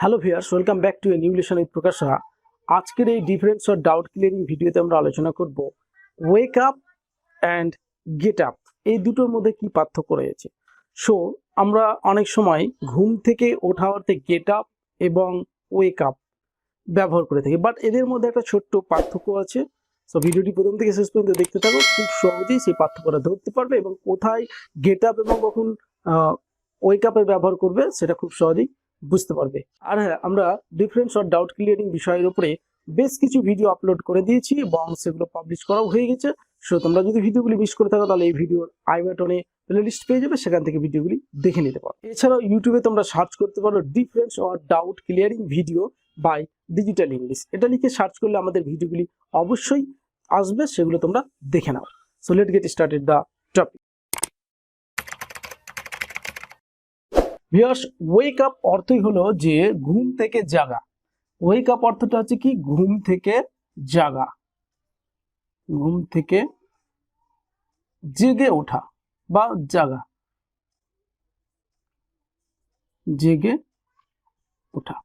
Hello viewers, welcome back to a new lesson with Prakash Saha. আজকের এই difference or doubt clearing ভিডিওতে আমরা আলোচনা করব wake up and get up, এই দুটোর মধ্যে কি পার্থক্য রয়েছে। সো আমরা অনেক সময় ঘুম থেকে ওঠা অর্থে গেট আপ এবং ওয়েক আপ ব্যবহার করে থাকি, বাট এদের মধ্যে একটা ছোট্ট পার্থক্য আছে। সো ভিডিওটি প্রথম থেকে শেষ পর্যন্ত দেখতে থাকো, খুব সহজেই সেই পার্থক্যটা ধরতে পারবে এবং কোথায় গেট আপ এবং কখন ওয়েক আপের ব্যবহার করবে সেটা খুব সহজেই বুঝতে পারবে। আর হ্যাঁ, আমরা ডিফারেন্স অর ডাউট ক্লিয়ারিং বিষয়ের উপরে বেশ কিছু ভিডিও আপলোড করে দিয়েছি এবং সেগুলো পাবলিশ করাও হয়ে গেছে। সো তোমরা যদি ভিডিওগুলি মিস করে থাকো তাহলে এই ভিডিওর আই বাটনে প্লেলিস্ট পেয়ে যাবে, সেখান থেকে ভিডিওগুলি দেখে নিতে পারো। এছাড়াও ইউটিউবে তোমরা সার্চ করতে পারো difference or doubt clearing video by digital English, এটা লিখে সার্চ করলে আমাদের ভিডিওগুলি অবশ্যই আসবে, সেগুলো তোমরা দেখে নাও। So let get started the topic. Viewers, wake up অর্থই হলো যে ঘুম থেকে জাগা। ওয়েক আপ অর্থটা হচ্ছে কি, ঘুম থেকে জাগা, ঘুম থেকে জেগে ওঠা বা জাগা, জেগে ওঠা।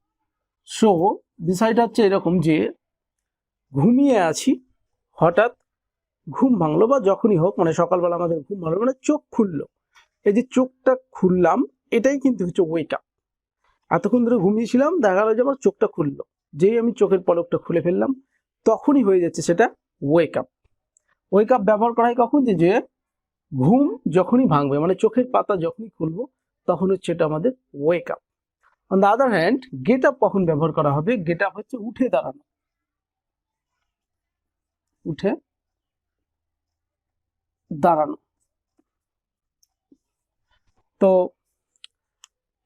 সো বিষয়টা হচ্ছে এরকম যে ঘুমিয়ে আছি, হঠাৎ ঘুম ভাঙলো বা যখনই হোক, মানে সকালবেলা আমাদের ঘুম ভাঙলো মানে চোখ খুললো, এই যে চোখটা খুললাম এটাই কিন্তু হচ্ছে ওয়েক আপ। এতক্ষণ ধরে ঘুমিয়েছিলাম, দেখা গেল যে আমার চোখটা খুললো, যেই আমি চোখের পলকটা খুলে ফেললাম তখনই হয়ে যাচ্ছে সেটা ওয়েক আপ। ওয়েক আপ ব্যবহার করা হয় কখন, যে ঘুম যখনই ভাঙবে, মানে চোখের পাতা যখনই খুলবো তখন হচ্ছে এটা আমাদের wake up. On the other hand, get up কখন ব্যবহার করা হবে? গেট আপ হচ্ছে উঠে দাঁড়ানো, উঠে দাঁড়ানো। তো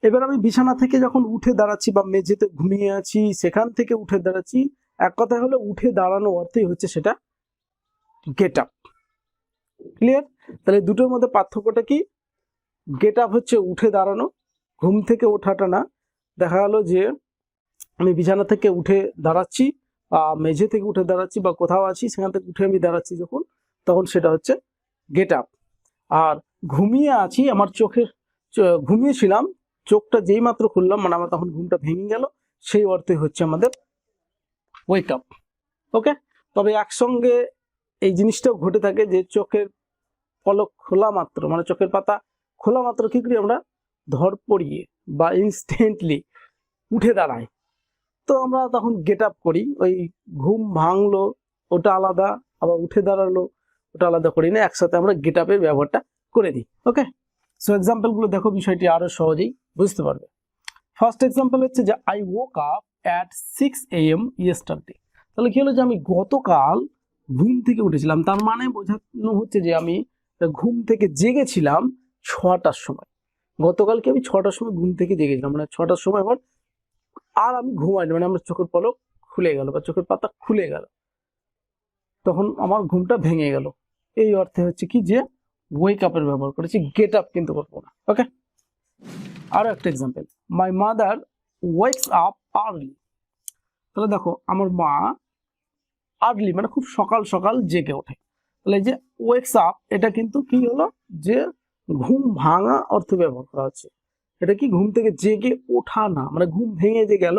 এবার আমি বিছানা থেকে যখন উঠে দাঁড়াচ্ছি বা মেঝেতে ঘুমিয়ে আছি সেখান থেকে উঠে দাঁড়াচ্ছি, এক কথায় হলো উঠে দাঁড়ানো অর্থই হচ্ছে সেটা গেট আপ। ক্লিয়ার? তাহলে দুটোর মধ্যে পার্থক্যটা কি? গেট আপ হচ্ছে উঠে দাঁড়ানো, ঘুম থেকে ওঠাটা না। দেখা গেল যে আমি বিছানা থেকে উঠে দাঁড়াচ্ছি, মেঝে থেকে উঠে দাঁড়াচ্ছি বা কোথাও আছি সেখান থেকে উঠে আমি দাঁড়াচ্ছি যখন, তখন সেটা হচ্ছে গেট আপ। আর ঘুমিয়ে আছি, আমার ঘুমিয়েছিলাম, চোখটা যেই মাত্র খুললাম, মানে আমার তখন ঘুমটা ভেঙে গেল, সেই অর্থে হচ্ছে আমাদের ওয়েক আপ। ওকে, তবে একসঙ্গে এই জিনিসটাও ঘটে থাকে যে চোখের পলক খোলা মাত্র, মানে চোখের পাতা খোলা মাত্র কি করি আমরা, ধর পড়িয়ে বা ইনস্ট্যান্টলি উঠে দাঁড়াই, তো আমরা তখন গেট আপ করি। ওই ঘুম ভাঙলো ওটা আলাদা, আবার উঠে দাঁড়ালো ওটা আলাদা করি না, একসাথে আমরা গেট আপের ব্যবহারটা করে দিই। ওকে, সো এক্সাম্পলগুলো দেখো, বিষয়টি আরো সহজেই বুঝতে পারবে। ফার্স্ট এক্সাম্পল হচ্ছে যে I woke up at 6 AM yesterday. তাহলে কি হলো যে আমি গতকাল ঘুম থেকে উঠেছিলাম, তার মানে বোঝানো হচ্ছে যে আমি ঘুম থেকে জেগেছিলাম 6টার সময়। গতকালকে আমি 6টার সময় ঘুম থেকে জেগেছিলাম, মানে 6টার সময় আমার, আর আমি ঘুমাইনি, মানে আমার চোখের পলক খুলে গেল বা চোখের পাতা খুলে গেল, তখন আমার ঘুমটা ভেঙে গেল। এই অর্থে হচ্ছে কি যে ওয়েক আপের ব্যবহার করেছি, গেট আপ কিন্তু করবো না। ওকে, আরো একটা example, my mother wakes up early. তাহলে দেখো, আমার মা আর্লি মানে খুব সকাল সকাল জেগে ওঠে। তাহলে এই যে ওয়েকস আপ, এটা কিন্তু কি হলো যে ঘুম ভাঙা অর্থে ব্যবহার করা হচ্ছে। এটা কি ঘুম থেকে জেগে ওঠা না, মানে ঘুম ভেঙে যে গেল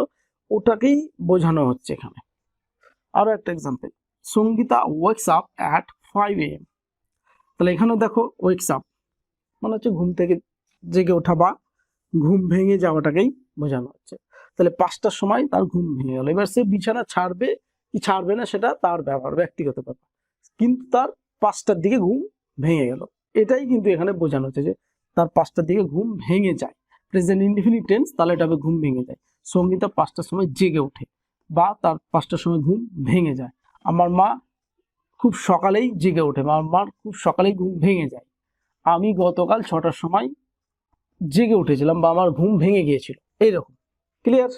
ওটাকেই বোঝানো হচ্ছে এখানে। আরো একটা example, Sangeeta wakes up at 5 AM। তাহলে এখানে দেখো ওয়েকস আপ মানে হচ্ছে ঘুম থেকে জেগে ওঠা বা ঘুম ভেঙে যাওয়াটাকেই বোঝানো হচ্ছে। তাহলে 5টার সময় তার ঘুম ভেঙে গেল, এবার সে বিছানা ছাড়বে কি ছাড়বে না সেটা তার ব্যাপার, ব্যক্তিগত ব্যাপার, কিন্তু তার 5টার দিকে ঘুম ভেঙে গেল, এটাই কিন্তু এখানে বোঝানো হচ্ছে যে তার 5টার দিকে ঘুম ভেঙে যায়। প্রেজেন্ট ইনডিফিনিট টেন্স, তাহলে এটা হবে ঘুম ভেঙে যায়। সঙ্গীতা 5টার সময় জেগে ওঠে বা তার 5টার সময় ঘুম ভেঙে যায়। আমার মা খুব সকালেই জেগে ওঠে বা আমার মার খুব সকালেই ঘুম ভেঙে যায়। আমি গতকাল 6টার সময় জেগে উঠেছিলাম বা আমার ঘুম ভেঙে গিয়েছিল, এইরকম। ক্লিয়ার?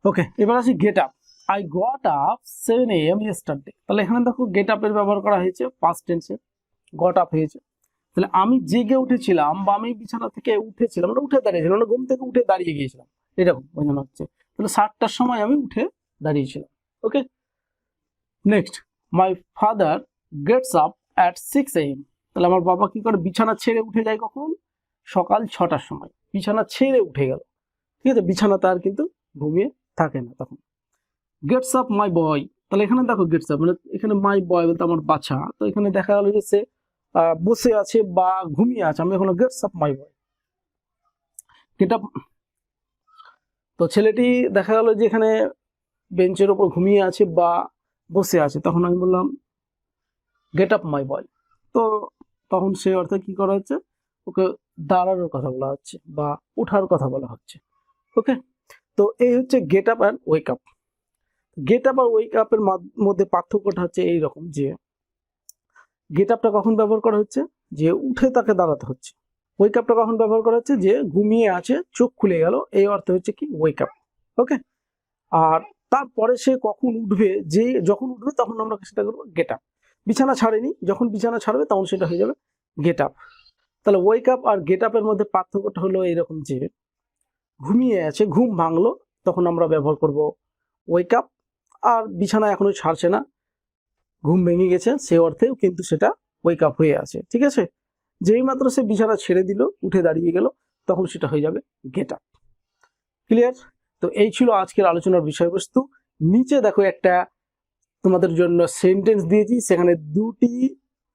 ওকে, এবার আসি get up. I got up 7 AM yesterday. তাহলে এখানে দেখো গেট আপের ব্যবহার করা হয়েছে পাস্ট টেন্সে, গট আপ হয়েছে। তাহলে আমি জেগে উঠেছিলাম বা আমি বিছানা থেকে উঠেছিলাম, মানে উঠে দাঁড়িয়েছিলাম, মানে ঘুম থেকে উঠে দাঁড়িয়ে গিয়েছিলাম, এরকম বোঝানো হচ্ছে। তাহলে 7টার সময় আমি উঠে দাঁড়িয়েছিলাম। Okay, next, my father gets up at 6 AM। তাহলে আমার বাবা কি করে, বিছানা ছেড়ে উঠে যায় কখন, সকাল 6টার সময়, বিছানা ছেড়ে উঠে গেল। ঠিক আছে, বিছানা তার কিন্তু ঘুমিয়ে থাকে না তখন। গেটস আপ মাই বয়, তাহলে এখানে দেখো গেটস আপ মানে এখানে মাই বয় বলতে আমার বাচ্চা, তো এখানে দেখা গেল যে সে বসে আছে বা ঘুমিয়ে আছে, আমি এখন gets up my boy, get up. তো ছেলেটি দেখা গেল যে এখানে বেঞ্চের ওপর ঘুমিয়ে আছে বা বসে আছে, তখন আমি বললাম গেট আপ মাই বয়। তো তখন সে অর্থে কি করা হচ্ছে, ওকে দাঁড়ানোর কথা বলা হচ্ছে বা ওঠার কথা বলা হচ্ছে। ওকে, তো এই হচ্ছে get up and wake up. Get up আর ওয়েক আপের মধ্যে পার্থক্যটা হচ্ছে এইরকম যে গেট আপটা কখন ব্যবহার করা হচ্ছে, যে উঠে তাকে দাঁড়াতে হচ্ছে। ওয়েক আপটা কখন ব্যবহার করা হচ্ছে, যে ঘুমিয়ে আছে চোখ খুলে গেল, এই অর্থে হচ্ছে কি ওয়েক আপ। ওকে, আর তারপরে সে কখন উঠবে, যে যখন উঠবে তখন আমরা সেটা করবো গেট আপ। বিছানা ছাড়েনি, যখন বিছানা ছাড়বে তখন সেটা হয়ে যাবে গেট আপ। তাহলে ওয়েক আপ আর গেট আপের মধ্যে পার্থক্যটা হলো এইরকম যে ঘুমিয়ে আছে, ঘুম ভাঙলো, তখন আমরা ব্যবহার করব ওয়েক আপ। আর বিছানা এখনো ছাড়ছে না, ঘুম ভেঙে গেছে, সে অর্থেও কিন্তু সেটা ওয়েক আপ হয়ে আছে। ঠিক আছে, যেই মাত্র সে বিছানা ছেড়ে দিল, উঠে দাঁড়িয়ে গেল, তখন সেটা হয়ে যাবে গেট আপ। ক্লিয়ার? তো এই ছিল আজকের আলোচনার বিষয়বস্তু। নিচে দেখো একটা তোমাদের জন্য সেন্টেন্স দিয়েছি, সেখানে দুটি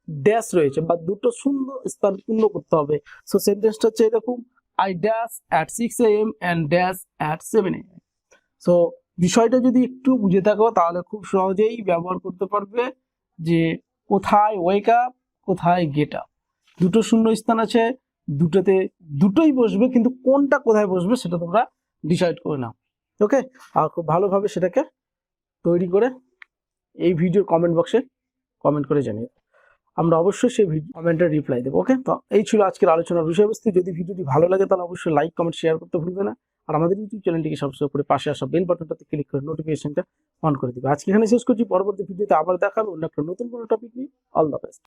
ড্যাশ রয়েছে বা দুটো শূন্য স্থান পূর্ণ করতে হবে। সো সেন্টেন্সটা হচ্ছে এরকম, I dash at 6 AM and dash at 7 AM। So বিষয়টা যদি একটু বুঝে থাকো তাহলে খুব সহজেই ব্যবহার করতে পারবে যে কোথায় ওয়েক আপ, কোথায় গেট আপ। দুটো শূন্য স্থান আছে, দুটোতে দুটোই বসবে, কিন্তু কোনটা কোথায় বসবে সেটা তোমরা ডিসাইড করে নাও। ওকে, আর খুব ভালোভাবে সেটাকে তৈরি করে এই ভিডিওর কমেন্ট বক্সে কমেন্ট করে জানিয়ে, আমরা অবশ্যই সেই কমেন্টের রিপ্লাই দেবো। ওকে, তো এই ছিল আজকের আলোচনার বিষয়বস্তু। যদি ভিডিওটি ভালো লাগে তাহলে অবশ্যই লাইক, কমেন্ট, শেয়ার করতে ভুলবে না। আর আমাদের ইউটিউব চ্যানেলটিকে সাবস্ক্রাইব করে পাশে আসা বেল বাটনটাতে ক্লিক করে নোটিফিকেশনটা অন করে দিবে। আজকে এখানে শেষ করছি, পরবর্তী ভিডিওতে আবার দেখাবো অন্য একটা নতুন কোনো টপিক নিয়ে। All the best.